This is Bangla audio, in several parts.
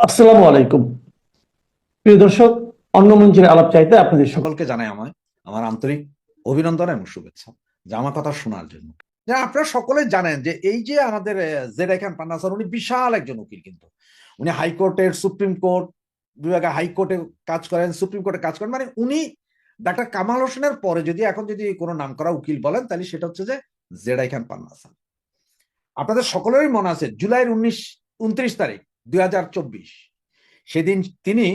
আসসালামু আলাইকুম প্রিয় দর্শক, অন্য মঞ্চের আলাপ চাইতে আপনাদের সকলকে জানাই আমার আন্তরিক অভিনন্দন এবং শুভেচ্ছা যে আমার কথা শোনার জন্য। যে আপনারা সকলে জানেন যে এই যে আমাদের জেরা খান পান্না স্যার, উনি বিশাল একজন উকিল। কিন্তু উনি হাইকোর্টের, সুপ্রিম কোর্ট বিভাগে হাইকোর্টে কাজ করেন, সুপ্রিম কোর্টে কাজ করেন। মানে উনি ডাক্তার কামাল হোসেনের পরে যদি এখন যদি কোনো নাম করা উকিল বলেন, তাহলে সেটা হচ্ছে যে জেরাই খান পান্না স্যার। আপনাদের সকলেরই মনে আছে জুলাইয়ের 29 তারিখ 2024 সেদিন তিনি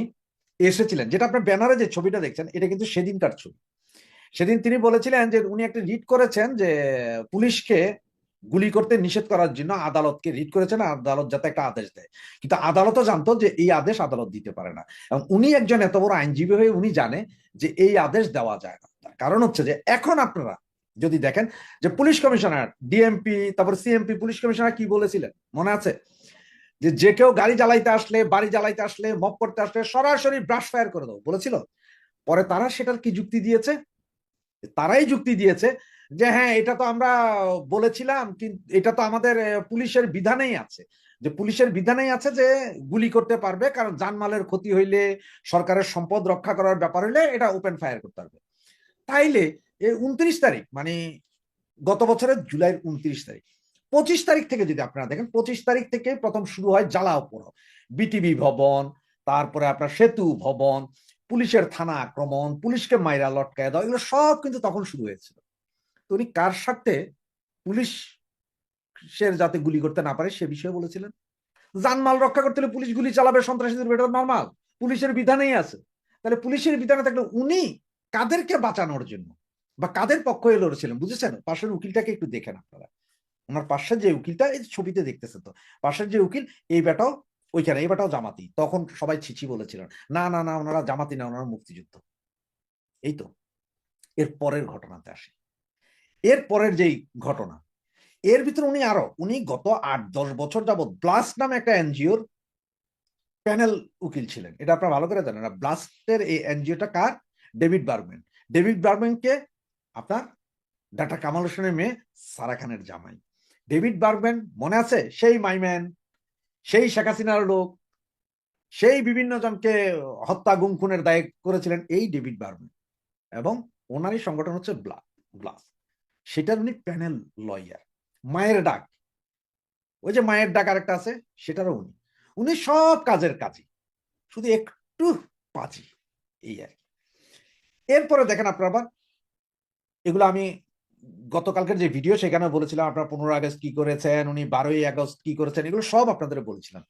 এসেছিলেন, যেটা আপনার ব্যানারে যে ছবিটা দেখছেন এটা কিন্তু সেদিনকার ছবি। সেদিন তিনি বলেছিলেন যে উনি একটা রিট করেছেন যে পুলিশকে গুলি করতে নিষেধ করার জন্য আদালতকে রিট করেছেন, আদালত যাতে একটা আদেশ দেয়। কিন্তু আদালতও জানতো যে এই আদেশ আদালত দিতে পারে না, এবং উনি একজন এত বড় আইনজীবী হয়ে উনি জানে যে এই আদেশ দেওয়া যায় না। তার কারণ হচ্ছে যে এখন আপনারা যদি দেখেন যে পুলিশ কমিশনার, ডিএমপি, তারপর সিএমপি, পুলিশ কমিশনার কি বলেছিলেন মনে আছে? যে যে কেউ গাড়ি জ্বালাইতে আসলে, বাড়ি জ্বালাইতে আসলে, মপ করতে আসলে সরাসরি ব্রাশ ফায়ার করে দাও বলেছিল। পরে তারা সেটার কি যুক্তি দিয়েছে? তারাই যুক্তি দিয়েছে যে হ্যাঁ, এটা তো আমরা বলেছিলাম, কিন্তু এটা তো আমাদের পুলিশের বিধানেই আছে, যে পুলিশের বিধানেই আছে যে গুলি করতে পারবে, কারণ জানমালের ক্ষতি হইলে, সরকারের সম্পদ রক্ষা করার ব্যাপার হইলে এটা ওপেন ফায়ার করতে পারবে। তাইলে এই 29 তারিখ, মানে গত বছরের জুলাইয়ের 29 তারিখ, 25 তারিখ থেকে যদি আপনারা দেখেন, 25 তারিখ থেকে প্রথম শুরু হয় জ্বালাও পোড়াও। বিটিভি ভবন, তারপরে আপনার সেতু ভবন, পুলিশের থানা আক্রমণ, পুলিশকে মাইরা লটকায় দেওয়া, এগুলো সব কিন্তু তখন শুরু হয়েছিল। তো উনি কার স্বার্থে পুলিশের যাতে গুলি করতে না পারে সে বিষয়ে বলেছিলেন। জানমাল রক্ষা করতে হলে পুলিশ গুলি চালাবে, সন্ত্রাসীদের, এটা নর্মাল, পুলিশের বিধানেই আছে। তাহলে পুলিশের বিধানে থাকলে উনি কাদেরকে বাঁচানোর জন্য বা কাদের পক্ষ হয়ে লড়েছিলেন বুঝেছেন? পাশের উকিলটাকে একটু দেখেন আপনারা। ওনার পাশের যে উকিলটা, এই ছবিতে দেখতেছেন তো, পাশের যে উকিল, এই বেটাও ওইখানে, এই বেটাও জামাতি। তখন সবাই ছিছি বলেছিলেন, না না না, ওনারা জামাতি না, ওনারা মুক্তিযুদ্ধ। এই তো এর পরের ঘটনাতে আসে। এর পরের যেই ঘটনা, এর ভিতরে উনি গত 8-10 বছর যাবৎ ব্লাস্ট নামে একটা এনজিওর প্যানেল উকিল ছিলেন। এটা আপনারা ভালো করে জানেন। ব্লাস্টের এই এনজিওটা কার? David Bergman. ডেভিড বার্গম্যানকে আপনার ডাক্তার কামাল হোসেনের মেয়ে সারা খানের জামাই। ডেভিড বার্গম্যান মনে আছে? সেই মাইম্যান, সেই শেখ হাসিনার লোক, সেই বিভিন্ন জনকে হত্যা গুম খুনের দায় করেছিলেন এই ডেভিড বার্গম্যান, এবং ওনারই সংগঠন হচ্ছে ব্লাস্ট। সেটার উনি প্যানেল লয়ার। মায়ের ডাক, ওই যে মায়ের ডাক আরেকটা আছে, সেটারও উনি। উনি সব কাজের কাজী, শুধু একটু পাজি, এই আর কি। এরপরে দেখেন আপনারা আবার, এগুলো আমি গতকালকের যে ভিডিও সেখানে বলেছিলাম, আপনারা 15 আগস্ট কি করেছেন, উনি 12ই আগস্ট কি করেছেন, এগুলো সব আপনাদের বলেছিলাম।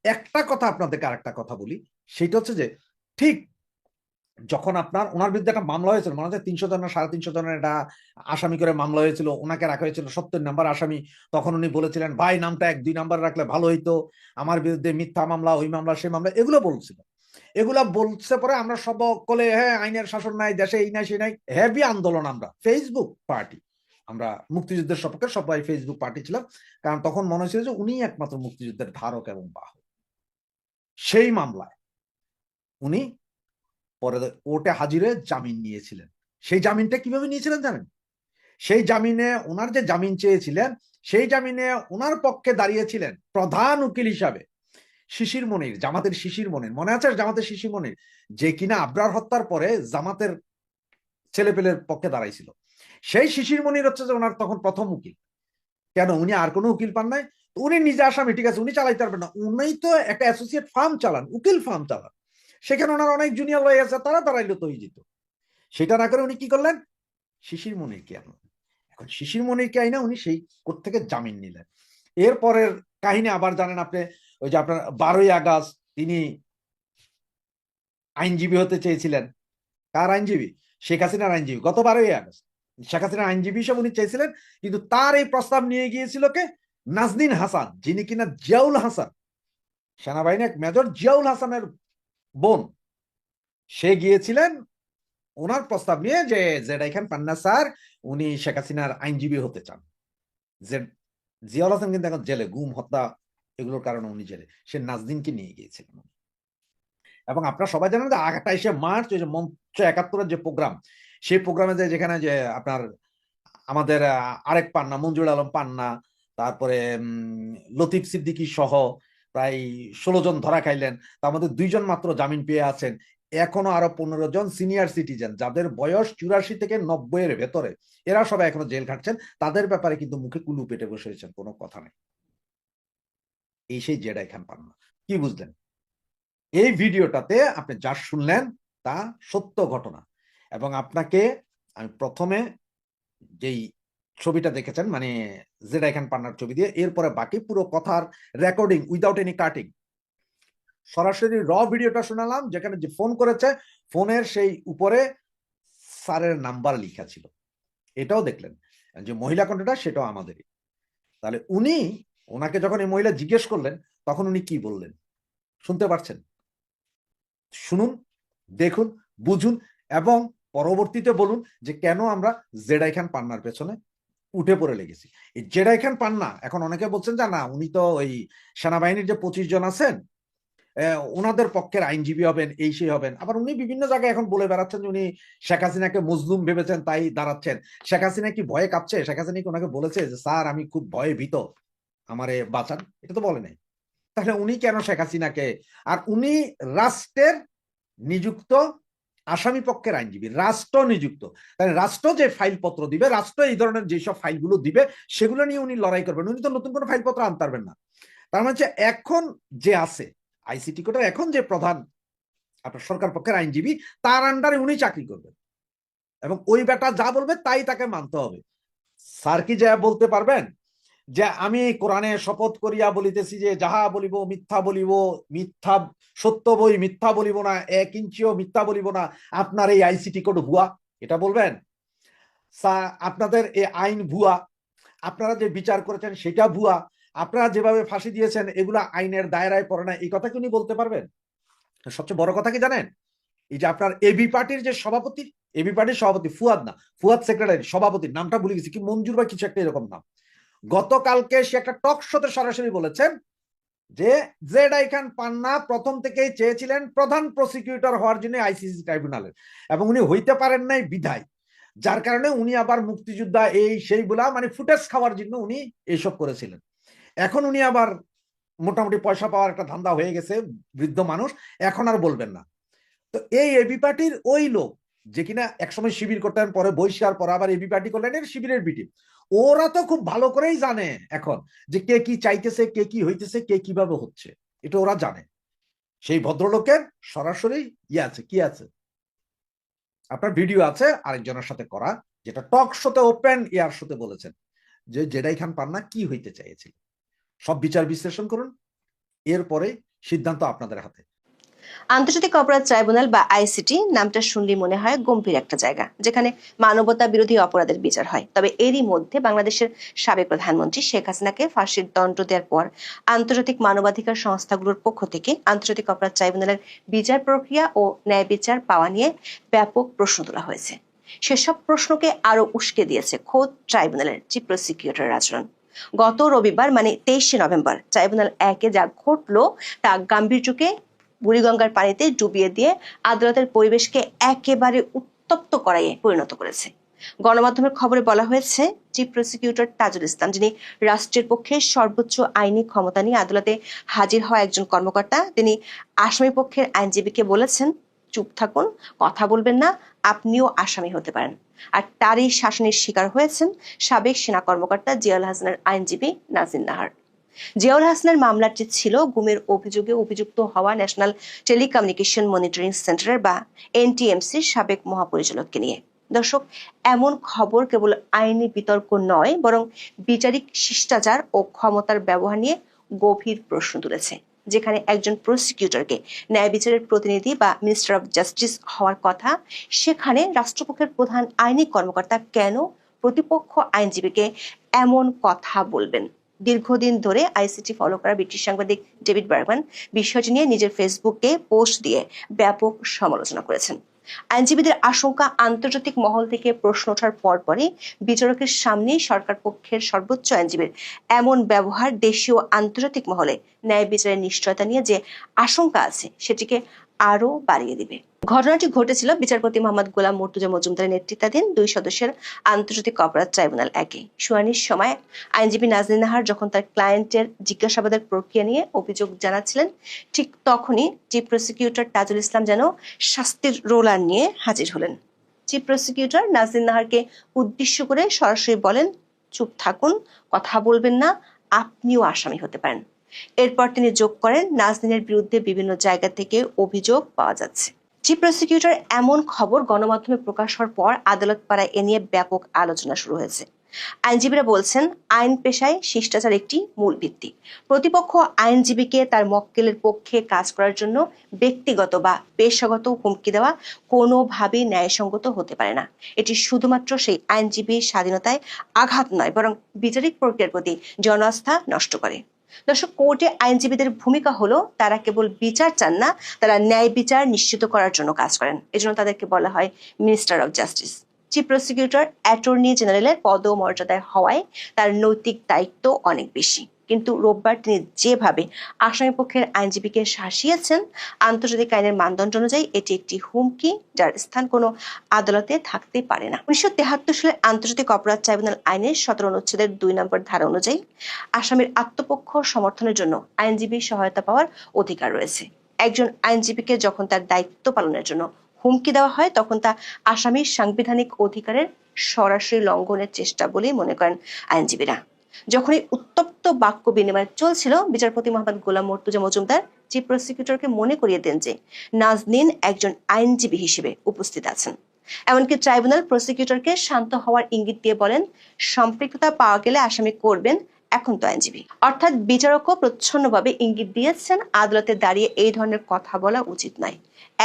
একটা কথা আপনাদেরকে আরেকটা কথা বলি, সেটা হচ্ছে যে ঠিক যখন আপনার ওনার বিরুদ্ধে একটা মামলা হয়েছিল, মনে হচ্ছে 300 জন না 350 জনের একটা আসামি করে মামলা হয়েছিল, ওনাকে রাখা হয়েছিল 70 নম্বর আসামি। তখন উনি বলেছিলেন ভাই নামটা 1-2 নাম্বার রাখলে ভালো হইতো, আমার বিরুদ্ধে মিথ্যা মামলা, ওই মামলা, সেই মামলা, এগুলো বলছিল। এগুলা বলছে পরে আমরা সকলে, হ্যাঁ আইনের শাসন নাই দেশে, এই নাই সেই নাই, হেভি আন্দোলন। আমরা ফেসবুক পার্টি, আমরা মুক্তিযুদ্ধের সপক্ষে সবাই ফেসবুক পার্টি ছিলাম, কারণ তখন মনে হয়েছিল যে উনি একমাত্র মুক্তিযুদ্ধের ধারক এবং বাহক। সেই মামলায় উনি পরে কোর্টে হাজিরে জামিন নিয়েছিলেন। সেই জামিনটা কিভাবে নিয়েছিলেন জানেন? সেই জামিনে ওনার যে জামিন চেয়েছিলেন, সেই জামিনে ওনার পক্ষে দাঁড়িয়েছিলেন প্রধান উকিল হিসাবে শিশির মনির, জামাতের শিশির মনির। মনে আছে জামাতের শিশির মনির, যে কিনা আবরার হত্যার পরে জামাতের ছেলেপেলের পক্ষে দাঁড়াইছিল। সেই শিশির মনির হচ্ছে যে ওনার তখন প্রথম উকিল। কেন? উনি আর কোনো উকিল পান নাই। উনি নিজে আসামি, ঠিক আছে, উনি চালাইতে পারবেন না, উনি তো একটা অ্যাসোসিয়েট ফার্ম চালান, উকিল ফার্ম চালান, সেখানে ওনার অনেক জুনিয়র লয়ার আছে, তারা দাঁড়াইলো তো যেত। সেটা না করে উনি কি করলেন? শিশির মনিরকে আনলেন। এখন শিশির মনিরকে আইনা উনি সেই কোর্ট থেকে জামিন নিলেন। এরপরের কাহিনী আবার জানেন আপনি, ওই যে আপনার 12ই আগস্ট তিনি আইনজীবী হতে চেয়েছিলেন। কার আইনজীবী? শেখ হাসিনার আইনজীবী। গত 12ই আগস্ট শেখ হাসিনার আইনজীবী হিসেবে উনি চেয়েছিলেন, কিন্তু তার এই প্রস্তাব নিয়ে গিয়েছিল কে? নাজনীন হাসান, যিনি কিনা জিয়াউল হাসান, সেনাবাহিনীর মেজর জিয়াউল হাসানের বোন। সে গিয়েছিলেন ওনার প্রস্তাব নিয়ে যে জেডাই খান পান্না স্যার উনি শেখ হাসিনার আইনজীবী হতে চান। যে জিয়াউল হাসান কিন্তু এখন জেলে, গুম হত্যা এগুলোর কারণে উনি জেলে। সে নাজদিনকে নিয়ে গিয়েছিলেন। এবং আপনারা সবাই জানেন যে 28শে মার্চ ওই যে মঞ্চ 71-এর যে প্রোগ্রাম, সেই প্রোগ্রামে যে যেখানে যে আপনার আমাদের আরেক পান্না, মঞ্জুর আলম পান্না, তারপরে লতিফ সিদ্দিকী সহ, প্রায় 16 জন ধরা খাইলেন, তার মধ্যে 2 জন মাত্র জামিন পেয়ে আছেন। এখনো আরো 15 জন সিনিয়র সিটিজেন যাদের বয়স 84 থেকে 90 এর ভেতরে, এরা সবাই এখনো জেল খাটছেন। তাদের ব্যাপারে কিন্তু মুখে কুলু পেটে বসে রয়েছেন, কোনো কথা নেই। এই সেই জেডাই খান পান্না। কি বুঝলেন? এই ভিডিওটাতে আপনি যা শুনলেন তা সত্য ঘটনা। এবং আপনাকে আমি প্রথমে যেই ছবিটা দেখেছেন, মানে জেডাই খান পান্নার ছবি দিয়ে, এরপরে বাকি পুরো কথার রেকর্ডিং উইদাউট এনি কাটিং সরাসরি র ভিডিওটা শোনালাম, যেখানে যে ফোন করেছে ফোনের সেই উপরে স্যারের নাম্বার লেখা ছিল, এটাও দেখলেন। যে মহিলা কণ্ঠটা সেটাও আমাদেরই। তাহলে ওনাকে যখন এই মহিলা জিজ্ঞেস করলেন, তখন উনি কি বললেন শুনতে পারছেন? শুনুন, দেখুন, বুঝুন, এবং পরবর্তীতে বলুন যে কেন আমরা জেডাই খান পান্নার পেছনে উঠে পড়ে লেগেছি। এই জেডাই খান পান্না, এখন অনেকে বলছেন যে না, উনি তো ওই সেনাবাহিনীর যে 25 জন আছেন ওনাদের পক্ষের আইনজীবী হবেন, এই সেই হবেন। আবার উনি বিভিন্ন জায়গায় এখন বলে বেড়াচ্ছেন যে উনি শেখ হাসিনাকে মজলুম ভেবেছেন তাই দাঁড়াচ্ছেন। শেখ হাসিনা কি ভয়ে কাঁপছে? শেখ হাসিনা কি ওনাকে বলেছে যে স্যার আমি খুব ভয়ে ভীত, আমারে বাঁচান? এটা তো বলে নাই। তাহলে উনি কেন শেখ হাসিনাকে, আর উনি রাষ্ট্রের নিযুক্ত আসামি পক্ষের আইনজীবী, রাষ্ট্র নিযুক্ত, তাহলে রাষ্ট্র যে ফাইলপত্র দিবে, রাষ্ট্র এই ধরনের যেসব ফাইলগুলো দিবে সেগুলো নিয়ে উনি লড়াই করবেন। উনি তো নতুন কোনো ফাইলপত্র আনতে পারবেন না। তার মানে হচ্ছে এখন যে আছে আইসিটি কোর্টের এখন যে প্রধান আপনার সরকার পক্ষের আইনজীবী, তার আন্ডারে উনি চাকরি করবেন এবং ওই বেটা যা বলবে তাই তাকে মানতে হবে। স্যার কি যা বলতে পারবেন যে আমি কোরআনে শপথ করিয়া বলিতেছি যে যাহা বলিব মিথ্যা বলিব, মিথ্যা সত্য বই মিথ্যা বলিব না, 1 ইঞ্চিও মিথ্যা বলিব না, আপনার এই আইসিটি কোড ভুয়া, এটা বলবেন? আপনাদের এই আইন ভুয়া, আপনারা যে বিচার করেছেন সেটা ভুয়া, আপনারা যেভাবে ফাঁসি দিয়েছেন এগুলা আইনের দায়রায় পড়ে না, এই কথা কি উনি বলতে পারবেন? সবচেয়ে বড় কথা কি জানেন? এই যে আপনার এবি পার্টির যে সভাপতি, এবি পার্টির সভাপতি ফুয়াদ, না ফুয়াদ সেক্রেটারি, সভাপতির নামটা ভুলে গেছি, কি মঞ্জুর বা কিছু একটা এরকম নাম, গতকালকে সে একটা টক শোতে সরাসরি বলেছেন যে জেডাই খান পান্না প্রথম থেকেই চেয়েছিলেন প্রধান প্রসিকিউটর হওয়ার জন্য আইসিসি ট্রাইব্যুনালের, এবং উনি হইতে পারেন নাই বিধায়, যার কারণে উনি আবার মুক্তিযোদ্ধা এই সেই বলা মানে ফুটেজ খাওয়ার জন্য উনি এইসব করেছিলেন। এখন উনি আবার মোটামুটি পয়সা পাওয়ার একটা ধান্দা হয়ে গেছে, বৃদ্ধ মানুষ, এখন আর বলবেন না। তো এই এবি পার্টির ওই লোক যে কিনা একসময় শিবির করতেন, পরে বহিষ্কার, পরে আবার এবি পার্টি করলেন, এর শিবিরের বিটি, ওরা তো খুব ভালো করেই জানে এখন যে কে কি চাইতেছে, কে কি হইতেছে, কে কিভাবে হচ্ছে, এটা ওরা জানে। সেই ভদ্রলোকের সরাসরি আছে, কি আছে, আপনার ভিডিও আছে আরেকজনের সাথে করা, যেটা টক শোতে ওপেন এয়ার শোতে বলেছেন যে জেডাই খান পান্না কি হইতে চাইছিল। সব বিচার বিশ্লেষণ করুন, এরপরে সিদ্ধান্ত আপনাদের হাতে। আন্তর্জাতিক অপরাধ ট্রাইব্যুনাল বা আইসিটি নামটা শুনলেই মনে হয় গম্ভীর একটা জায়গা, যেখানে মানবতা বিরোধী অপরাধের বিচার হয়। তবে এরই মধ্যে বাংলাদেশের সাবেক প্রধানমন্ত্রী শেখ হাসিনাকে ফাঁসির দণ্ড দেওয়ার পর আন্তর্জাতিক মানবাধিকার সংস্থাগুলোর পক্ষ থেকে আন্তর্জাতিক অপরাধ ট্রাইব্যুনালের বিচার প্রক্রিয়া ও ন্যায় বিচার পাওয়া নিয়ে ব্যাপক প্রশ্ন তোলা হয়েছে। সেসব প্রশ্নকে আরো উস্কে দিয়েছে খোদ ট্রাইব্যুনালের চিফ প্রসিকিউটরের আচরণ। গত রবিবার মানে 23শে নভেম্বর ট্রাইব্যুনাল 1-এ যা ঘটলো তা গাম্ভীর্যকে বুড়িগঙ্গার পানিতে ডুবিয়ে দিয়ে আদালতের পরিবেশকে একেবারে উত্তপ্ত করাইয়ে পরিণত করেছে। গণমাধ্যমের খবরে বলা হয়েছে, চিফ প্রসিকিউটর তাজুল ইসলাম, যিনি রাষ্ট্রের পক্ষে সর্বোচ্চ আইনি ক্ষমতা নিয়ে আদালতে হাজির হওয়া একজন কর্মকর্তা, তিনি আসামি পক্ষের আইনজীবীকে বলেছেন, চুপ থাকুন, কথা বলবেন না, আপনিও আসামি হতে পারেন। আর তারই শাসনের শিকার হয়েছেন সাবেক সেনা কর্মকর্তা জিয়াউল হাসানের আইনজীবী নাজির নাহার। জিয়াউল হাসানের মামলাটি ছিল গুমের অভিযোগে অভিযুক্ত হওয়া ন্যাশনাল টেলিকমিউনিকেশন মনিটরিং সেন্টারের বা এনটিএমসির সাবেক মহাপরিচালককে নিয়ে। দর্শক, এমন খবর কেবল আইনি বিতর্ক নয়, বরং বিচারিক শিষ্টাচার ও ক্ষমতার ব্যবহার নিয়ে গভীর প্রশ্ন তুলেছে। যেখানে একজন প্রসিকিউটরকে ন্যায় বিচারের প্রতিনিধি বা মিনিস্টার অফ জাস্টিস হওয়ার কথা, সেখানে রাষ্ট্রপক্ষের প্রধান আইনি কর্মকর্তা কেন প্রতিপক্ষ আইনজীবীকে এমন কথা বলবেন? দীর্ঘদিন ধরে আইসিটি ফলো করা ব্রিটিশ সাংবাদিক ডেভিড বার্গম্যান বিষয়টি নিয়ে নিজের ফেসবুকে পোস্ট দিয়ে ব্যাপক সমালোচনা করেছেন। আইনজীবীদের আশঙ্কা, আন্তর্জাতিক মহল থেকে প্রশ্ন ওঠার পরপরই বিচারকের সামনে সরকার পক্ষের সর্বোচ্চ আইনজীবীর এমন ব্যবহার দেশীয় আন্তর্জাতিক মহলে ন্যায় বিচারের নিশ্চয়তা নিয়ে যে আশঙ্কা আছে সেটিকে আরো বাড়িয়ে দিবে। ঘটনাটি ঘটেছিল বিচারপতি মোহাম্মদ গোলাম মর্তুজা মজুমদারের নেতৃত্বাধীন 2 সদস্যের আন্তর্জাতিক অপরাধ ট্রাইব্যুনাল 1-এ। শুনানির সময় আইনজীবী নাজনীন নাহার যখন তার ক্লায়েন্টের জিজ্ঞাসাবাদের প্রক্রিয়া নিয়ে অভিযোগ জানাচ্ছিলেন, ঠিক তখনই চিফ প্রসিকিউটর তাজুল ইসলাম যেন শাস্তির রোলার নিয়ে হাজির হলেন। চিফ প্রসিকিউটর নাজনীন নাহারকে উদ্দেশ্য করে সরাসরি বলেন, চুপ থাকুন, কথা বলবেন না, আপনিও আসামি হতে পারেন। এরপর তিনি যোগ করেন, নাজনীনের বিরুদ্ধে বিভিন্ন জায়গা থেকে অভিযোগ পাওয়া যাচ্ছে। চিফ প্রসিকিউটর এমন খবর গণমাধ্যমে প্রকাশ হওয়ার পর আদালত পাড়ায় এ নিয়ে ব্যাপক আলোচনা শুরু হয়েছে। আইনজীবীরা বলছেন, আইন পেশায় শিষ্টাচার একটি মূল ভিত্তি। প্রতিপক্ষ আইনজীবীকে তার মক্কেলের পক্ষে কাজ করার জন্য ব্যক্তিগত বা পেশাগত হুমকি দেওয়া কোনোভাবেই ন্যায়সঙ্গত হতে পারে না। এটি শুধুমাত্র সেই আইনজীবীর স্বাধীনতায় আঘাত নয়, বরং বিচারিক প্রক্রিয়ার প্রতি জনআস্থা নষ্ট করে। দর্শক, কোর্টে আইনজীবীদের ভূমিকা হলো তারা কেবল বিচার চান না, তারা ন্যায় বিচার নিশ্চিত করার জন্য কাজ করেন। এজন্য তাদেরকে বলা হয় minister of justice. Chief prosecutor attorney জেনারেলের পদমর্যাদায় হওয়ায় তার নৈতিক দায়িত্ব অনেক বেশি। কিন্তু রোববার তিনি যেভাবে আসামিপক্ষের আইনজীবীকে শাসিয়েছেন, আন্তর্জাতিক আইনের মানদণ্ড অনুযায়ী এটি একটি হুমকি যার স্থান কোনো আদালতে থাকতে পারে না। 1973 সালের আন্তর্জাতিক অপরাধ ট্রাইব্যুনাল আইনের 17 অনুচ্ছেদের 2 নম্বর ধারা অনুযায়ী আসামির আত্মপক্ষ সমর্থনের জন্য আইনজীবী সহায়তা পাওয়ার অধিকার রয়েছে। একজন আইনজীবীকে যখন তার দায়িত্ব পালনের জন্য হুমকি দেওয়া হয়, তখন তা আসামির সাংবিধানিক অধিকারের সরাসরি লঙ্ঘনের চেষ্টা বলেই মনে করেন আইনজীবীরা। যখন এই উত্তপ্ত বাক্য বিনিময় চলছিল, বিচারপতি মোহাম্মদ গোলাম মর্তুজা মজুমদার চিফ প্রসিকিউটরকে মনে করিয়ে দেন যে নাজনীন একজন আইনজীবী হিসেবে উপস্থিত আছেন। এমনকি ট্রাইব্যুনাল প্রসিকিউটরকে শান্ত হওয়ার ইঙ্গিত দিয়ে বলেন, সম্পৃক্ততা পাওয়া গেলে আসামি করবেন, এখন তো আইনজীবী। অর্থাৎ বিচারকও প্রচ্ছন্নভাবে ইঙ্গিত দিয়েছেন আদালতে দাঁড়িয়ে এই ধরনের কথা বলা উচিত নয়।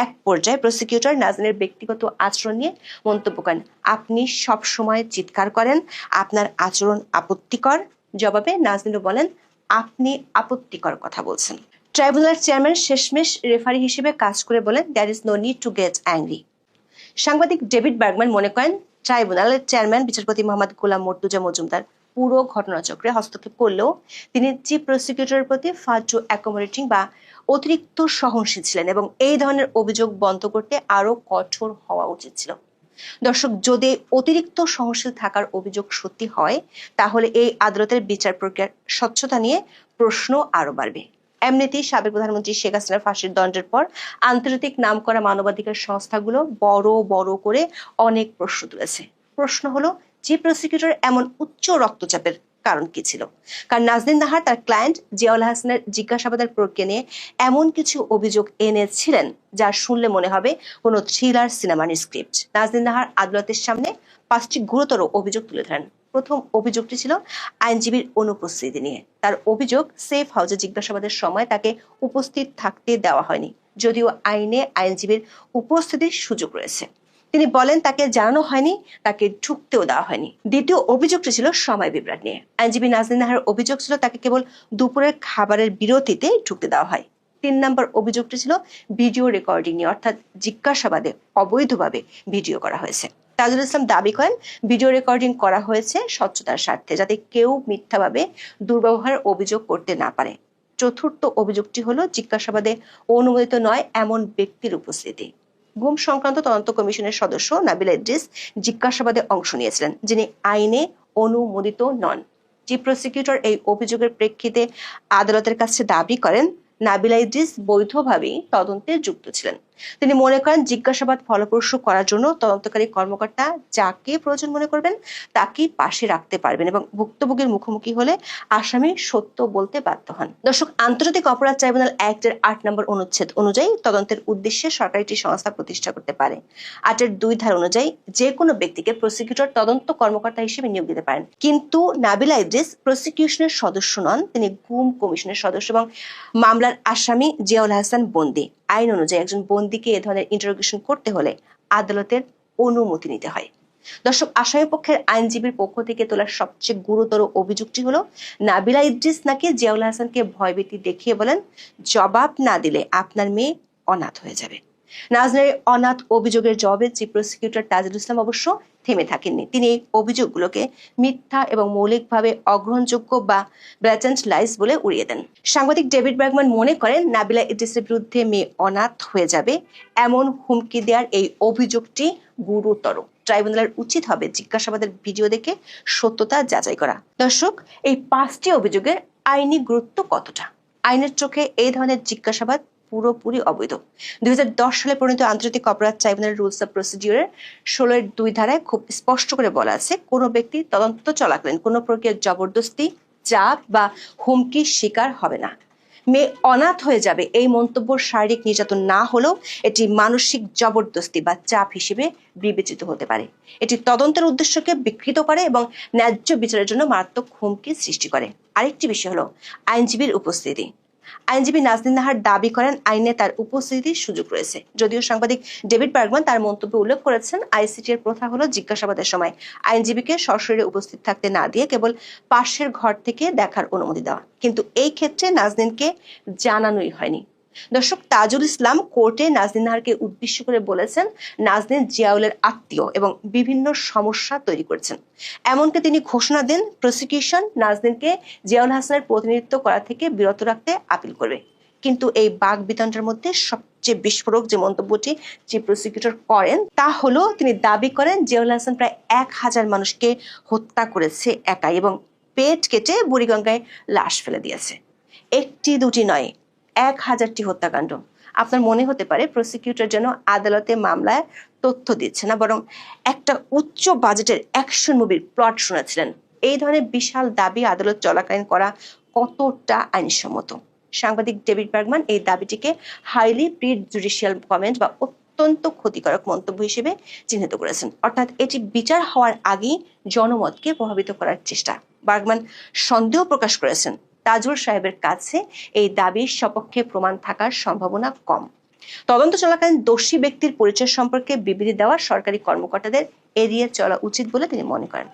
এক পর্যায়ে প্রসিকিউটর নাজনীনের ব্যক্তিগত আচরণ নিয়ে মন্তব্য করেন, আপনি সব সময় চিৎকার করেন, আপনার আচরণ আপত্তিকর। জবাবে নাজনীনও বলেন, আপনি আপত্তিকর কথা বলছেন। ট্রাইব্যুনালের চেয়ারম্যান শেষমেশ রেফারি হিসেবে কাজ করে বলেন, there is no need to get angry. সাংবাদিক ডেভিড বার্গম্যান মনে করেন, ট্রাইব্যুনালের চেয়ারম্যান বিচারপতি মোহাম্মদ গোলাম মর্তুজা মজুমদার পুরো ঘটনাচক্রে হস্তক্ষেপ করলেও তিনি চিফ প্রসিকিউটরের প্রতি ফার টু অ্যাকোমোডেটিং বা অতিরিক্ত সহনশীল ছিলেন এবং এই ধরনের অভিযোগ বন্ধ করতে আরো কঠোর হওয়া উচিত ছিল। দর্শক, যদি অতিরিক্ত সহনশীল থাকার অভিযোগ সত্যি হয়, তাহলে এই আদালতের বিচার প্রক্রিয়ার স্বচ্ছতা নিয়ে প্রশ্ন আরো বাড়বে। এমনিতেই সাবেক প্রধানমন্ত্রী শেখ হাসিনার ফাঁসির দণ্ডের পর আন্তর্জাতিক নামকরা মানবাধিকার সংস্থাগুলো বড় করে অনেক প্রশ্ন তুলেছে। প্রশ্ন হলো, চিফ প্রসিকিউটর এমন উচ্চ রক্তচাপের কারণ কি ছিল? কারণ নাজনীন নাহার তার ক্লায়েন্ট জিয়াউল হাসানের জিজ্ঞাসাবাদের প্রক্রিয়া নিয়ে এমন কিছু অভিযোগ এনেছিলেন যা শুনলে মনে হবে কোনো থ্রিলার সিনেমার স্ক্রিপ্ট। নাজনীন নাহার আদালতের সামনে 5টি গুরুতর অভিযোগ তুলে ধরেন। প্রথম অভিযোগটি ছিল আইনজীবীর অনুপস্থিতি নিয়ে। তার অভিযোগ, সেফ হাউসে জিজ্ঞাসাবাদের সময় তাকে উপস্থিত থাকতে দেওয়া হয়নি, যদিও আইনে আইনজীবীর উপস্থিতির সুযোগ রয়েছে। তিনি বলেন, তাকে জানানো হয়নি, তাকে ঢুকতেও দেওয়া হয়নি। দ্বিতীয় অভিযোগটি ছিল সময় বিভ্রাট নিয়ে। আইনজীবী নাজনীন নাহার অভিযোগ ছিল তাকে কেবল দুপুরের খাবারের বিরতিতে ঢুকতে দেওয়া হয়। 3 নম্বর অভিযোগটি ছিল ভিডিও রেকর্ডিং নিয়ে, অর্থাৎ জিজ্ঞাসাবাদে অবৈধভাবে ভিডিও করা হয়েছে। তাজুল ইসলাম দাবি করেন, ভিডিও রেকর্ডিং করা হয়েছে স্বচ্ছতার স্বার্থে, যাতে কেউ মিথ্যাভাবে দুর্ব্যবহারের অভিযোগ করতে না পারে। চতুর্থ অভিযোগটি হলো জিজ্ঞাসাবাদে অনুমোদিত নয় এমন ব্যক্তির উপস্থিতি। গুম সংক্রান্ত তদন্ত কমিশনের সদস্য নাবিলা ইদ্রিস জিজ্ঞাসাবাদে অংশ নিয়েছিলেন, যিনি আইনে অনুমোদিত নন। চিফ প্রসিকিউটর এই অভিযোগের প্রেক্ষিতে আদালতের কাছে দাবি করেন, নাবিলা ইদ্রিস বৈধভাবেই তদন্তে যুক্ত ছিলেন। তিনি মনে করেন, জিজ্ঞাসাবাদ ফলপ্রসূ করার জন্য তদন্তকারী কর্মকর্তা যাকে প্রয়োজন মনে করবেন তাকেই পাশে রাখতে পারবেন এবং ভুক্তভোগীর মুখোমুখি হলে আসামি সত্য বলতে বাধ্য হন। দর্শক, আন্তর্জাতিক অপরাধ ট্রাইব্যুনাল অ্যাক্টের 8 নম্বর অনুচ্ছেদ অনুযায়ী তদন্তের উদ্দেশ্যে সরকারি একটি সংস্থা প্রতিষ্ঠা করতে পারে। 8-এর 2 ধারা অনুযায়ী যে কোনো ব্যক্তিকে প্রসিকিউটর তদন্ত কর্মকর্তা হিসেবে নিয়োগ দিতে পারেন। কিন্তু নাবিলা ইদ্রিস প্রসিকিউশনের সদস্য নন, তিনি গুম কমিশনের সদস্য এবং মামলার আসামি জিয়াউল হাসান বন্দী। আইন অনুযায়ী একজন বন্দীকে এ ধরনের ইন্টারোগেশন করতে হলে আদালতের অনুমতি নিতে হয়। দর্শক, আসামি পক্ষের আইনজীবীর পক্ষ থেকে তোলা সবচেয়ে গুরুতর অভিযোগটি হলো, নাবিলা ইদ্রিস নাকি জিয়াউল হাসানকে ভয়ভীতি দেখিয়ে বলেন, জবাব না দিলে আপনার মেয়ে অনাথ হয়ে যাবে। নাজনীনের অনাথ অভিযোগের জবাবে চিফ প্রসিকিউটর তাজুল ইসলাম অবশ্য থেমে থাকেননি। তিনি এই অভিযোগগুলোকে মিথ্যা এবং মৌলিকভাবে অগ্রহণযোগ্য বা ব্ল্যাটেন্ট লাইস বলে উড়িয়ে দেন। সাংবাদিক ডেভিড বার্গম্যান মনে করেন, নাবিলা ইদ্রিসের বিরুদ্ধে মেয়ে অনাথ হয়ে যাবে এমন হুমকি দেওয়ার এই অভিযোগটি গুরুতর। ট্রাইব্যুনালের উচিত হবে জিজ্ঞাসাবাদের ভিডিও দেখে সত্যতা যাচাই করা। দর্শক, এই 5টি অভিযোগের আইনি গুরুত্ব কতটা? আইনের চোখে এই ধরনের জিজ্ঞাসাবাদ পুরোপুরি অবৈধ। 2010 সালে প্রণীত আন্তর্জাতিক অপরাধ ট্রাইব্যুনাল রুলস অফ প্রসিডিউরের 16-2 ধারায় খুব স্পষ্ট করে বলা আছে, কোনো ব্যক্তি তদন্ত চলাকালীন কোনো প্রক্রিয়ার জবরদস্তি, চাপ বা হুমকির শিকার হবে না। মেয়ে অনাথ হয়ে যাবে এই মন্তব্য শারীরিক নির্যাতন না হলেও এটি মানসিক জবরদস্তি বা চাপ হিসেবে বিবেচিত হতে পারে। এটি তদন্তের উদ্দেশ্যকে বিকৃত করে এবং ন্যায্য বিচারের জন্য মারাত্মক হুমকি সৃষ্টি করে। আরেকটি বিষয় হলো আইনজীবীর উপস্থিতি। আইনজীবী নাজনীন নাহার দাবি করেন আইনে তার উপস্থিতির সুযোগ রয়েছে। যদিও সাংবাদিক ডেভিড বার্গম্যান তার মন্তব্যে উল্লেখ করেছেন, আইসিটি এর প্রথা হলো জিজ্ঞাসাবাদের সময় আইনজীবীকে সশরীরে উপস্থিত থাকতে না দিয়ে কেবল পাশের ঘর থেকে দেখার অনুমতি দেওয়া, কিন্তু এই ক্ষেত্রে নাজনীনকে জানানোই হয়নি। দর্শক, তাজুল ইসলাম কোর্টে নাজনীন নাহারকে উদ্দেশ্য করে বলেছেন, নাজনীন জিয়াউলের আত্মীয় এবং বিভিন্ন সমস্যা তৈরি করেছেন। এমনকি তিনি ঘোষণা দেন, প্রসিকিউশন নাজনীনকে জিয়াউল হাসানের প্রতিনিধিত্ব করা থেকে বিরত রাখতে আপিল করবে। কিন্তু এই বাক বিতণ্ডার মধ্যে সবচেয়ে বিস্ফোরক যে মন্তব্যটি চিফ প্রসিকিউটর করেন তা হলো, তিনি দাবি করেন জিয়াউল হাসান প্রায় 1000 মানুষকে হত্যা করেছে একাই এবং পেট কেটে বুড়িগঙ্গায় লাশ ফেলে দিয়েছে। একটি দুটি নয়, 1000টি হত্যাকাণ্ড। আপনার মনে হতে পারে প্রসিকিউটর যেন আদালতে মামলায় তথ্য দিচ্ছে না, বরং একটা উচ্চ বাজেটের অ্যাকশন মুভির প্লট শোনাচ্ছিলেন। এই ধরনের বিশাল দাবি আদালত চলাকালীন করা কতটা আইনসম্মত? সাংবাদিক ডেভিড বার্গম্যান এই দাবিটিকে হাইলি প্রিজুডিশিয়াল কমেন্ট বা অত্যন্ত ক্ষতিকারক মন্তব্য হিসেবে চিহ্নিত করেছেন। অর্থাৎ এটি বিচার হওয়ার আগেই জনমতকে প্রভাবিত করার চেষ্টা। বার্গম্যান সন্দেহ প্রকাশ করেছেন, তাজুল সাহেবের কাছে এই দাবির সপক্ষে প্রমাণ থাকার সম্ভাবনা কম। তদন্ত চলাকালীন দোষী ব্যক্তির পরিচয় সম্পর্কে বিবৃতি দেওয়া সরকারি কর্মকর্তাদের এড়িয়ে চলা উচিত বলে তিনি মনে করেন।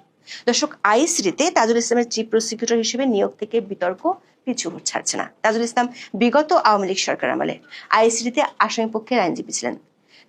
দর্শক, আইসিটিতে তাজুল ইসলামের চিফ প্রসিকিউটর হিসেবে নিয়োগ থেকে বিতর্ক পিছু ছাড়ছে না। তাজুল ইসলাম বিগত আওয়ামী লীগ সরকার আমলে আইসিটিতে আসামি পক্ষের আইনজীবী ছিলেন।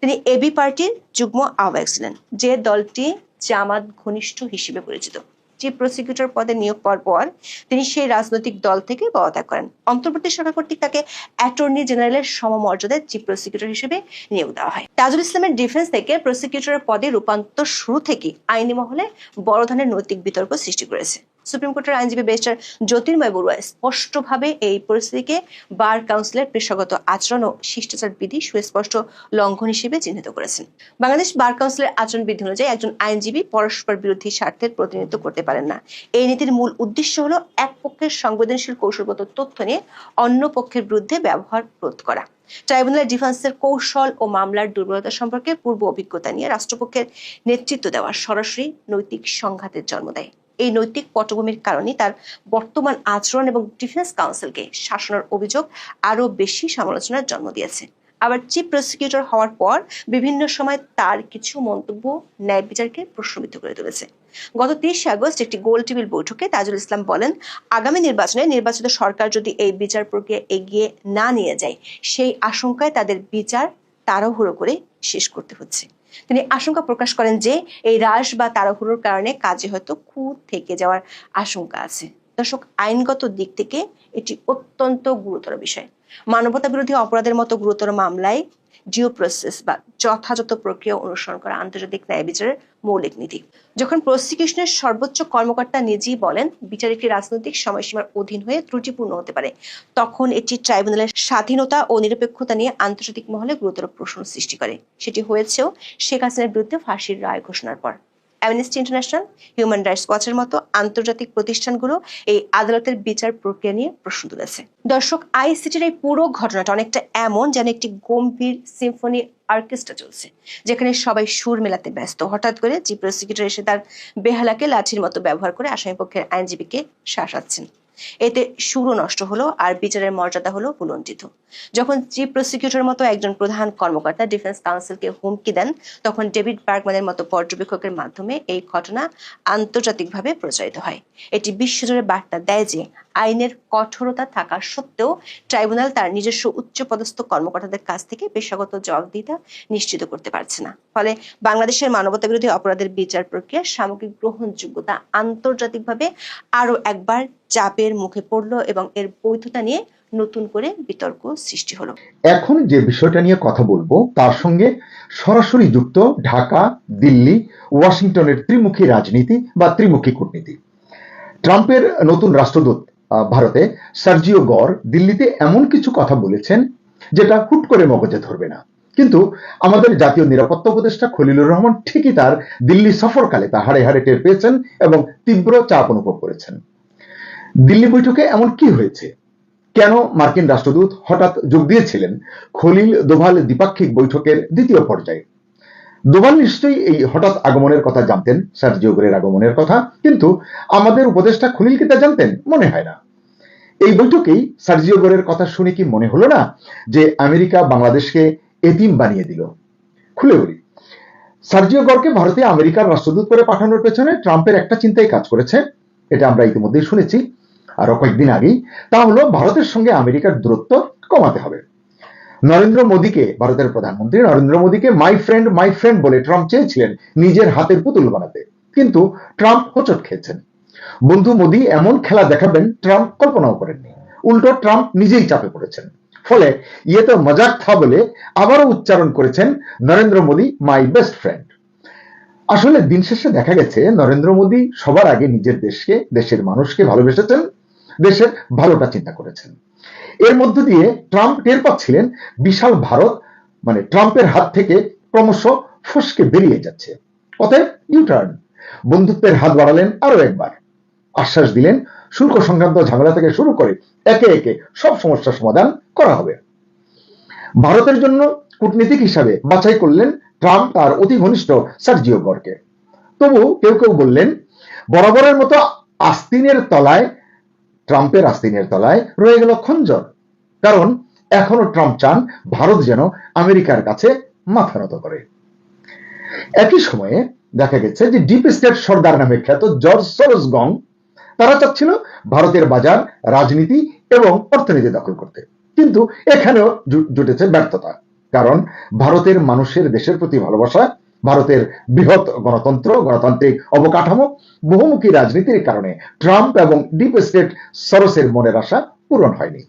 তিনি এবি পার্টির যুগ্ম আহ্বায়ক ছিলেন, যে দলটি জামাত ঘনিষ্ঠ হিসেবে পরিচিত। চিফ প্রসিকিউটর পদে নিয়োগ পাওয়ার পর তিনি সেই রাজনৈতিক দল থেকে পদত্যাগ করেন। অন্তর্বর্তী সরকার কর্তৃক তাকে অ্যাটর্নি জেনারেলের সমমর্যাদায় চিফ প্রসিকিউটর হিসেবে নিয়োগ দেওয়া হয়। তাজুল ইসলামের ডিফেন্স থেকে প্রসিকিউটরের পদে রূপান্তর শুরু থেকেই আইনি মহলে বড় ধরনের নৈতিক বিতর্ক সৃষ্টি করেছে। সুপ্রিম কোর্টের আইনজীবী ব্যারিস্টার জ্যোতির্ময় বড়ুয়া স্পষ্টভাবে এই পরিস্থিতিকে বার কাউন্সিলের পেশাগত আচরণ ও শিষ্টাচার বিধি সুস্পষ্ট লঙ্ঘন হিসেবে চিহ্নিত করেছেন। বাংলাদেশ বার কাউন্সিলের আচরণ বিধি অনুযায়ী একজন আইনজীবী পরস্পর বিরোধী স্বার্থের প্রতিনিধিত্ব করতে পারেন না। এই নীতির মূল উদ্দেশ্য হলো এক পক্ষের সংবেদনশীল কৌশলগত তথ্য নিয়ে অন্য পক্ষের বিরুদ্ধে ব্যবহার রোধ করা। ট্রাইব্যুনালের ডিফেন্সের কৌশল ও মামলার দুর্বলতা সম্পর্কে পূর্ব অভিজ্ঞতা নিয়ে রাষ্ট্রপক্ষের নেতৃত্ব দেওয়া সরাসরি নৈতিক সংঘাতের জন্ম দেয়। এই নৈতিক পটভূমির কারণে তার বর্তমান আচরণ এবং ডিফেন্স কাউন্সিলকে শাসনের অভিযোগ আরো বেশি সমালোচনার জন্ম দিয়েছে। আবার চিফ প্রসিকিউটর হওয়ার পর বিভিন্ন সময় তার কিছু মন্তব্য ন্যায় বিচারকে প্রশ্নবিদ্ধ করে তুলেছে। গত 30 আগস্ট একটি গোল টেবিল বৈঠকে তাজুল ইসলাম বলেন, আগামী নির্বাচনে নির্বাচিত সরকার যদি এই বিচার প্রক্রিয়া এগিয়ে না নিয়ে যায়, সেই আশঙ্কায় তাদের বিচার তাড়াহুড়ো করে শেষ করতে হচ্ছে। তিনি আশঙ্কা প্রকাশ করেন যে এই হ্রাস বা তাড়াহুড়োর কারণে কাজে হয়তো খুঁত থেকে যাওয়ার আশঙ্কা আছে। দর্শক, আইনগত দিক থেকে এটি অত্যন্ত গুরুতর বিষয়। মানবতা বিরোধী অপরাধের মতো গুরুতর মামলায় ডিউ প্রসেস বা যথাযথ প্রক্রিয়া অনুসরণ করা আন্তর্জাতিক ন্যায় বিচারের মৌলিক নীতি। যখন প্রসিকিউশনের সর্বোচ্চ কর্মকর্তা নিজেই বলেন বিচার একটি রাজনৈতিক সময়সীমার অধীন হয়ে ত্রুটিপূর্ণ হতে পারে, তখন এটি ট্রাইব্যুনালের স্বাধীনতা ও নিরপেক্ষতা নিয়ে আন্তর্জাতিক মহলে গুরুতর প্রশ্ন সৃষ্টি করে। সেটি হয়েছেও শেখ হাসিনার বিরুদ্ধে ফাঁসির রায় ঘোষণার পর। অ্যামনেস্টি ইন্টারন্যাশনাল, হিউম্যান রাইটস ওয়াচের মতো আন্তর্জাতিক প্রতিষ্ঠানগুলো এই আদালতের বিচার প্রক্রিয়া নিয়ে প্রশ্ন তুলেছে। দর্শক, আইসিটির এই পুরো ঘটনাটা অনেকটা এমন যেন একটি গম্ভীর সিম্ফনি অর্কেস্ট্রা চলছে, যেখানে সবাই সুর মেলাতে ব্যস্ত। হঠাৎ করে চিফ প্রসিকিউটর এসে তার বেহালাকে লাঠির মতো ব্যবহার করে আসামিপক্ষের আইনজীবীকে শাসাচ্ছেন। এতে সুরও নষ্ট হলো আর বিচারের মর্যাদা হলো ভুলণ্ঠিত। যখন চিফ প্রসিকিউটর মতো একজন প্রধান কর্মকর্তা ডিফেন্স কাউন্সিলকে হুমকি দেন, তখন ডেভিড বার্গম্যানের মতো পর্যবেক্ষকের মাধ্যমে এই ঘটনা আন্তর্জাতিকভাবে প্রচারিত হয়। এটি বিশ্বজুড়ে বার্তা দেয় যে আইনের কঠোরতা থাকা সত্ত্বেও ট্রাইব্যুনাল তার নিজস্ব উচ্চপদস্থ কর্মকর্তাদের কাছ থেকে পেশাগত জবাবদিহিতা নিশ্চিত করতে পারছে না। ফলে বাংলাদেশের মানবতাবিরোধী অপরাধের বিচার প্রক্রিয়ার সামগ্রিক গ্রহণযোগ্যতা আন্তর্জাতিকভাবে আরো একবার চাপের মুখে পড়ল এবং এর বৈধতা নিয়ে নতুন করে বিতর্ক সৃষ্টি হলো। এখন যে বিষয়টা নিয়ে কথা বলবো তার সঙ্গে সরাসরি যুক্ত ঢাকা, দিল্লি, ওয়াশিংটনের ত্রিমুখী রাজনীতি বা ত্রিমুখী কূটনীতি। ট্রাম্পের নতুন রাষ্ট্রদূত ভারতে সার্জিও গর দিল্লিতে এমন কিছু কথা বলেছেন যেটা হুট করে মগজে ধরবে না, কিন্তু আমাদের জাতীয় নিরাপত্তা উপদেষ্টা খলিলুর রহমান ঠিকই তার দিল্লি সফরকালে তা হাড়ে হাড়ে টের পেয়েছেন এবং তীব্র চাপ অনুভব করেছেন। দিল্লি বৈঠকে এমন কি হয়েছে, কেন মার্কিন রাষ্ট্রদূত হঠাৎ যোগ দিয়েছিলেন খলিল দোভাল দ্বিপাক্ষিক বৈঠকের দ্বিতীয় পর্যায়ে? দোভাল নিশ্চয়ই এই হঠাৎ আগমনের কথা জানতেন, সার্জিও গোরের আগমনের কথা, কিন্তু আমাদের উপদেষ্টা খলিল কি তা জানতেন? মনে হয় না। এই বৈঠকেই সার্জিও গোরের কথা শুনে কি মনে হলো না যে আমেরিকা বাংলাদেশকে এতিম বানিয়ে দিল? খুলে বলি, সার্জিও গরকে ভারতে আমেরিকার রাষ্ট্রদূত করে পাঠানোর পেছনে ট্রাম্পের একটা চিন্তাই কাজ করেছে, এটা আমরা ইতিমধ্যেই শুনেছি আরো কয়েকদিন আগেই, তা হলো ভারতের সঙ্গে আমেরিকার দূরত্ব কমাতে হবে। নরেন্দ্র মোদীকে, ভারতের প্রধানমন্ত্রী নরেন্দ্র মোদীকে মাই ফ্রেন্ড বলে ট্রাম্প চেয়েছিলেন নিজের হাতের পুতুল বানাতে, কিন্তু ট্রাম্প হোঁচট খেয়েছেন। বন্ধু মোদী এমন খেলা দেখাবেন ট্রাম্প কল্পনাও করেননি, উল্টো ট্রাম্প নিজেই চাপে পড়েছেন। ফলে ইয়ে তো মজাক থা বলে আবারও উচ্চারণ করেছেন Narendra Modi my best friend. আসলে দিন শেষে দেখা গেছে নরেন্দ্র মোদী সবার আগে নিজের দেশকে, দেশের মানুষকে ভালোবেসেছেন, দেশের ভালোটা চিন্তা করেছেন। এর মধ্য দিয়ে ট্রাম্প টের পাচ্ছিলেন বিশাল ভারত মানে ট্রাম্পের হাত থেকে ক্রমশ ফসকে বেরিয়ে যাচ্ছে। অতএব ইউটার্ন, বন্ধুত্বের হাত বাড়ালেন আরো একবার, আশ্বাস দিলেন শুল্ক সংক্রান্ত ঝামেলা থেকে শুরু করে একে একে সব সমস্যার সমাধান করা হবে। ভারতের জন্য কূটনীতিক হিসাবে বাছাই করলেন ট্রাম্প তার অতি ঘনিষ্ঠ সার্জিও গরকে। তবু কেউ কেউ বললেন বরাবরের মতো আস্তিনের তলায়, ট্রাম্পের আস্তিনের তলায় রয়ে গেল খঞ্জর, কারণ এখনো ট্রাম্প চান ভারত যেন আমেরিকার কাছে মাথা নত করে। একই সময়ে দেখা গেছে যে ডিপ স্টেট সর্দার নামে খ্যাত জর্জ সরোজ গং, তারা চাচ্ছিল ভারতের বাজার, রাজনীতি এবং অর্থনীতি দখল করতে, কিন্তু এখানেও জুটেছে ব্যর্থতা। কারণ ভারতের মানুষের দেশের প্রতি ভালোবাসা, ভারতের বৃহৎ গণতন্ত্র, গণতান্ত্রিক অবকাঠামো, বহুমুখী রাজনীতির কারণে ট্রাম্প এবং ডিপ স্টেট সরোসের মনের আশা পূরণ হয়নি।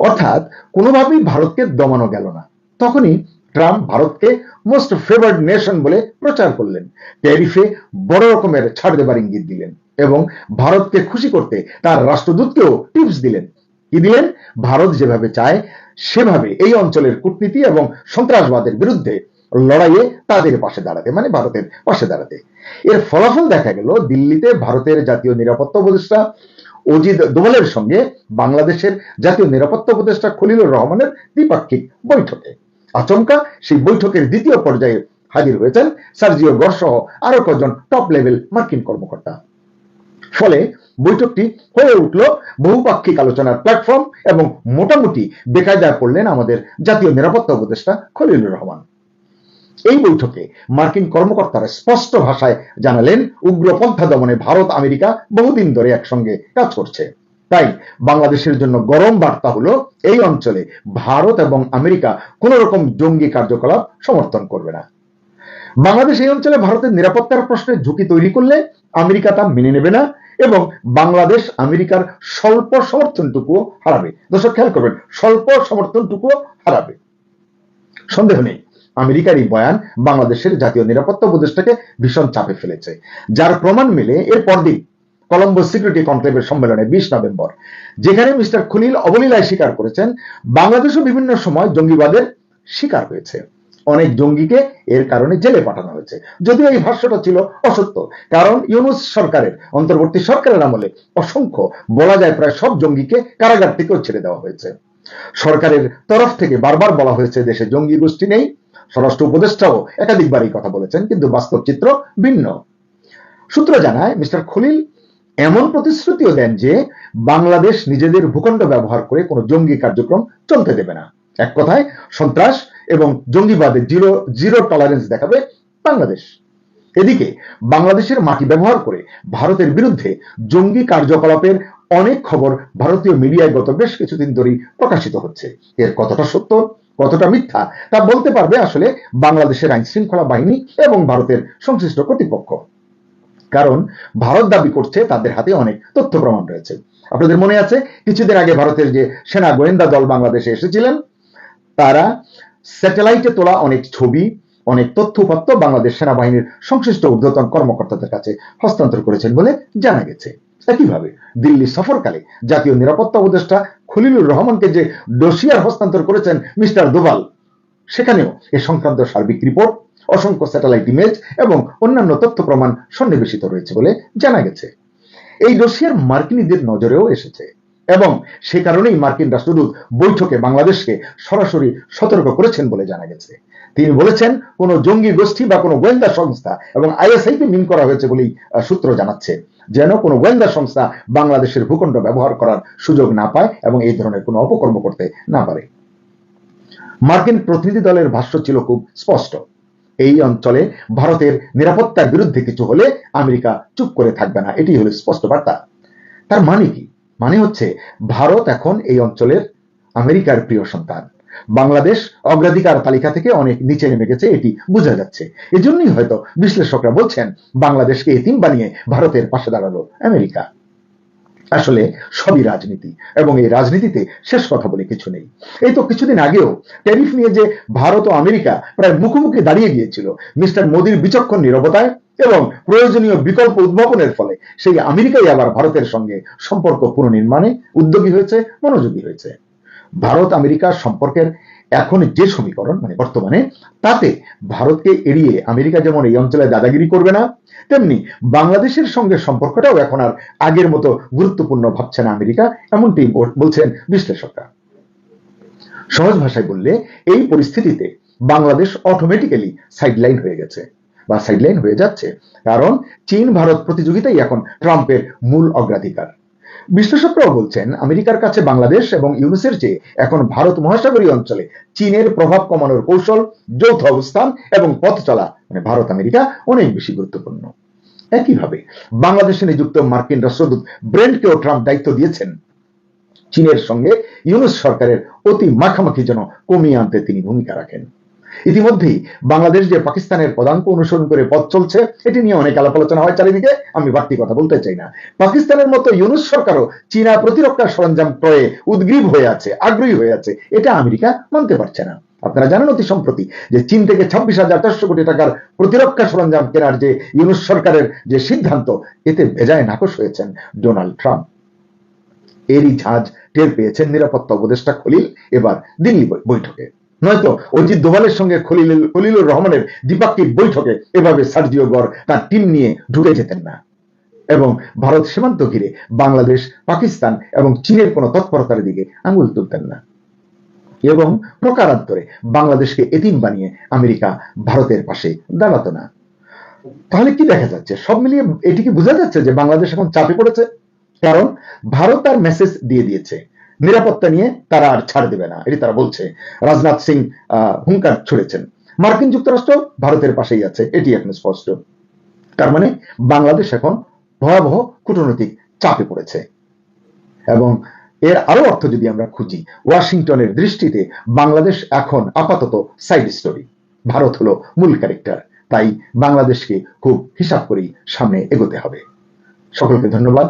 অর্থাৎ কোনোভাবেই ভারতকে দমানো গেল না। তখনই ট্রাম্প ভারতকে মোস্ট ফেভার্ড নেশন বলে প্রচার করলেন, ট্যারিফে বড় রকমের ছাড় দেবার ইঙ্গিত দিলেন এবং ভারতকে খুশি করতে তার রাষ্ট্রদূতকেও টিপস দিলেন। কি দিলেন? ভারত যেভাবে চায় সেভাবে এই অঞ্চলের কূটনীতি এবং সন্ত্রাসবাদের বিরুদ্ধে লড়াইয়ে তাদের পাশে দাঁড়াতে, মানে ভারতের পাশে দাঁড়াতে। এর ফলাফল দেখা গেল দিল্লিতে ভারতের জাতীয় নিরাপত্তা উপদেষ্টা অজিত দোভালের সঙ্গে বাংলাদেশের জাতীয় নিরাপত্তা উপদেষ্টা খলিলুর রহমানের দ্বিপাক্ষিক বৈঠকে। আচমকা সেই বৈঠকের দ্বিতীয় পর্যায়ে হাজির হয়েছেন সার্জিও গর সহ আরো কয়েকজন টপ লেভেল মার্কিন কর্মকর্তা। ফলে বৈঠকটি হয়ে উঠল বহুপাক্ষিক আলোচনার প্ল্যাটফর্ম এবং মোটামুটি বেকায়দায় পড়লেন আমাদের জাতীয় নিরাপত্তা উপদেষ্টা খলিলুর রহমান। এই বৈঠকে মার্কিন কর্মকর্তারা স্পষ্ট ভাষায় জানালেন উগ্রপন্থা দমনে ভারত আমেরিকা বহুদিন ধরে একসঙ্গে কাজ করছে। তাই বাংলাদেশের জন্য গরম বার্তা হলো এই অঞ্চলে ভারত এবং আমেরিকা কোন রকম জঙ্গি কার্যকলাপ সমর্থন করবে না। বাংলাদেশ এই অঞ্চলে ভারতের নিরাপত্তার প্রশ্নে ঝুঁকি তৈরি করলে আমেরিকা তা মেনে নেবে না এবং বাংলাদেশ আমেরিকার স্বল্প সমর্থনটুকুও হারাবে। দর্শক খেয়াল করবেন, স্বল্প সমর্থনটুকুও হারাবে। সন্দেহ নেই আমেরিকার এই বয়ান বাংলাদেশের জাতীয় নিরাপত্তা উপদেষ্টাকে ভীষণ চাপে ফেলেছে, যার প্রমাণ মেলে এর পরদিন কলম্বো সিকিউরিটি কনক্লেভের সম্মেলনে 20 নভেম্বর, যেখানে মিস্টার খলিল অবলীলায় স্বীকার করেছেন বাংলাদেশও বিভিন্ন সময় জঙ্গিবাদের শিকার হয়েছে, অনেক জঙ্গিকে এর কারণে জেলে পাঠানো হয়েছে। যদিও এই ভাষ্যটা ছিল অসত্য, কারণ ইউনূস সরকারের, অন্তর্বর্তী সরকারের আমলে অসংখ্য, বলা যায় প্রায় সব জঙ্গিকে কারাগার থেকেও ছেড়ে দেওয়া হয়েছে। সরকারের তরফ থেকে বারবার বলা হয়েছে দেশে জঙ্গি গোষ্ঠী নেই, স্বরাষ্ট্র উপদেষ্টাও একাধিকবার এই কথা বলেছেন, কিন্তু বাস্তব চিত্র ভিন্ন। সূত্র জানায় মিস্টার খলিল এমন প্রতিশ্রুতিও দেন যে বাংলাদেশ নিজেদের ভূখণ্ড ব্যবহার করে কোনো জঙ্গি কার্যক্রম চলতে দেবে না। এক কথায় সন্ত্রাস এবং জঙ্গিবাদে জিরো জিরো টলারেন্স দেখাবে বাংলাদেশ। এদিকে বাংলাদেশের মাটি ব্যবহার করে ভারতের বিরুদ্ধে জঙ্গি কার্যকলাপের অনেক খবর ভারতীয় মিডিয়ায় গত বেশ কিছুদিন ধরেই প্রকাশিত হচ্ছে। এর কতটা সত্য কতটা মিথ্যা তা বলতে পারবে আসলে বাংলাদেশের আইন শৃঙ্খলা বাহিনী এবং ভারতের সংশ্লিষ্ট কর্তৃপক্ষ। কারণ ভারত দাবি করছে তাদের হাতে অনেক তথ্য প্রমাণ রয়েছে। আপনাদের মনে আছে কিছুদিন আগে ভারতের যে সেনা গোয়েন্দা দল বাংলাদেশে এসেছিলেন, তারা স্যাটেলাইটে তোলা অনেক ছবি অনেক তথ্য উপাত্ত বাংলাদেশ সেনাবাহিনীর সংশ্লিষ্ট ঊর্ধ্বতন কর্মকর্তাদের কাছে হস্তান্তর করেছেন বলে জানা গেছে। একইভাবে দিল্লি সফরকালে জাতীয় নিরাপত্তা উপদেষ্টা খলিলুর রহমানকে যে ডোসিয়ার হস্তান্তর করেছেন মিস্টার দোভাল, সেখানেও এ সংক্রান্ত সার্বিক রিপোর্ট, অসংখ্য স্যাটেলাইট ইমেজ এবং অন্যান্য তথ্য প্রমাণ সন্নিবেশিত রয়েছে বলে জানা গেছে। এই ডোসিয়ার মার্কিনীদের নজরেও এসেছে এবং সে কারণেই মার্কিন রাষ্ট্রদূত বৈঠকে বাংলাদেশকে সরাসরি সতর্ক করেছেন বলে জানা গেছে। তিনি বলেছেন কোন জঙ্গি গোষ্ঠী বা কোনো গোয়েন্দা সংস্থা এবং আইএসআই কে মিন করা হয়েছে বলেই সূত্র জানাচ্ছে, যেন কোনো গোয়েন্দা সংস্থা বাংলাদেশের ভূখণ্ড ব্যবহার করার সুযোগ না পায় এবং এই ধরনের কোনো অপকর্ম করতে না পারে। মার্কিন প্রতিনিধি দলের ভাষ্য ছিল খুব স্পষ্ট, এই অঞ্চলে ভারতের নিরাপত্তার বিরুদ্ধে কিছু হলে আমেরিকা চুপ করে থাকবে না। এটি হলো স্পষ্ট বার্তা। তার মানে কি? মানে হচ্ছে ভারত এখন এই অঞ্চলের আমেরিকার প্রিয় সন্তান। বাংলাদেশ অগ্রাধিকার তালিকা থেকে অনেক নিচে নেমে গেছে, এটি বোঝা যাচ্ছে। এজন্যই হয়তো বিশ্লেষকরা বলছেন বাংলাদেশকে এতিম বানিয়ে ভারতের পাশে দাঁড়ালো আমেরিকা। আসলে সবই রাজনীতি এবং এই রাজনীতিতে শেষ কথা বলে কিছু নেই। এই তো কিছুদিন আগেও ট্যারিফ নিয়ে যে ভারত ও আমেরিকা প্রায় মুখোমুখি দাঁড়িয়ে গিয়েছিল, মিস্টার মোদির বিচক্ষণ নীরবতায় এবং প্রয়োজনীয় বিকল্প উদ্ভাবনের ফলে সেই আমেরিকাই আবার ভারতের সঙ্গে সম্পর্ক পুনর্নির্মাণে উদ্যোগী হয়েছে, মনোযোগী হয়েছে। ভারত আমেরিকা সম্পর্কের এখন যে সমীকরণ মানে বর্তমানে, তাতে ভারতকে এড়িয়ে আমেরিকা যেমন এই অঞ্চলে দাদাগিরি করবে না, তেমনি বাংলাদেশের সঙ্গে সম্পর্কটাও এখন আর আগের মতো গুরুত্বপূর্ণ ভাবছে না আমেরিকা, এমনটি বলছেন বিশ্লেষকরা। সহজ ভাষায় বললে এই পরিস্থিতিতে বাংলাদেশ অটোমেটিক্যালি সাইডলাইন হয়ে গেছে বা সাইডলাইন হয়ে যাচ্ছে, কারণ চীন ভারত প্রতিযোগিতাই এখন ট্রাম্পের মূল অগ্রাধিকার। বিশ্লেষকরাও বলছেন আমেরিকার কাছে বাংলাদেশ এবং ইউনুসের চেয়ে এখন ভারত মহাসাগরীয় অঞ্চলে চীনের প্রভাব কমানোর কৌশল, যৌথ অবস্থান এবং পথ চলা মানে ভারত আমেরিকা অনেক বেশি গুরুত্বপূর্ণ। একইভাবে বাংলাদেশে নিযুক্ত মার্কিন রাষ্ট্রদূত ব্রেন্টকেও ট্রাম্প দায়িত্ব দিয়েছেন চীনের সঙ্গে ইউনুস সরকারের অতি মাখামাখি যেন কমিয়ে আনতে তিনি ভূমিকা রাখেন। ইতিমধ্যেই বাংলাদেশ যে পাকিস্তানের পদাঙ্ক অনুসরণ করে পথ চলছে, এটি নিয়ে অনেক আলাপ আলোচনা হয় চারিদিকে, আমি বাড়তি কথা বলতে চাই না। পাকিস্তানের মতো ইউনুস সরকারও চীনা প্রতিরক্ষা সরঞ্জাম ক্রয়ে উদ্গ্রীব হয়ে আছে, আগ্রহী হয়ে আছে, এটা আমেরিকা মানতে পারছে না। আপনারা জানেন অতি সম্প্রতি যে চীন থেকে 26,400 কোটি টাকার প্রতিরক্ষা সরঞ্জাম কেনার যে ইউনুস সরকারের যে সিদ্ধান্ত, এতে বেজায় নাকশ হয়েছেন ডোনাল্ড ট্রাম্প। এরই ঝাঁজ টের পেয়েছেন নিরাপত্তা উপদেষ্টা খলিল এবার দিল্লি বৈঠকে। নয়তো অজিত দোভালের সঙ্গে খলিলুর রহমানের দ্বিপাক্ষিক বৈঠকে এভাবে সার্জিও গড় তার টিম নিয়ে ঢুকে যেতেন না এবং ভারত সীমান্ত ঘিরে বাংলাদেশ, পাকিস্তান এবং চীনের কোনো তৎপরতার দিকে আঙুল তুলতেন না এবং প্রকারান্তরে বাংলাদেশকে এতিম বানিয়ে আমেরিকা ভারতের পাশে দাঁড়াতো না। তাহলে কি দেখা যাচ্ছে? সব মিলিয়ে এটি কি বোঝা যাচ্ছে যে বাংলাদেশ এখন চাপে পড়েছে? কারণ ভারত তার মেসেজ দিয়ে দিয়েছে, নিরাপত্তা নিয়ে তারা আর ছাড় দেবে না, এটি তারা বলছে। রাজনাথ সিং হুঙ্কার ছুড়েছেন। মার্কিন যুক্তরাষ্ট্র ভারতের পাশেই আছে, এটি এখন স্পষ্ট। তার মানে বাংলাদেশ এখন ভয়াবহ কূটনৈতিক চাপে পড়েছে এবং এর আরো অর্থ যদি আমরা খুঁজি, ওয়াশিংটনের দৃষ্টিতে বাংলাদেশ এখন আপাতত সাইড স্টোরি, ভারত হলো মূল ক্যারেক্টার। তাই বাংলাদেশকে খুব হিসাব করেই সামনে এগোতে হবে। সকলকে ধন্যবাদ।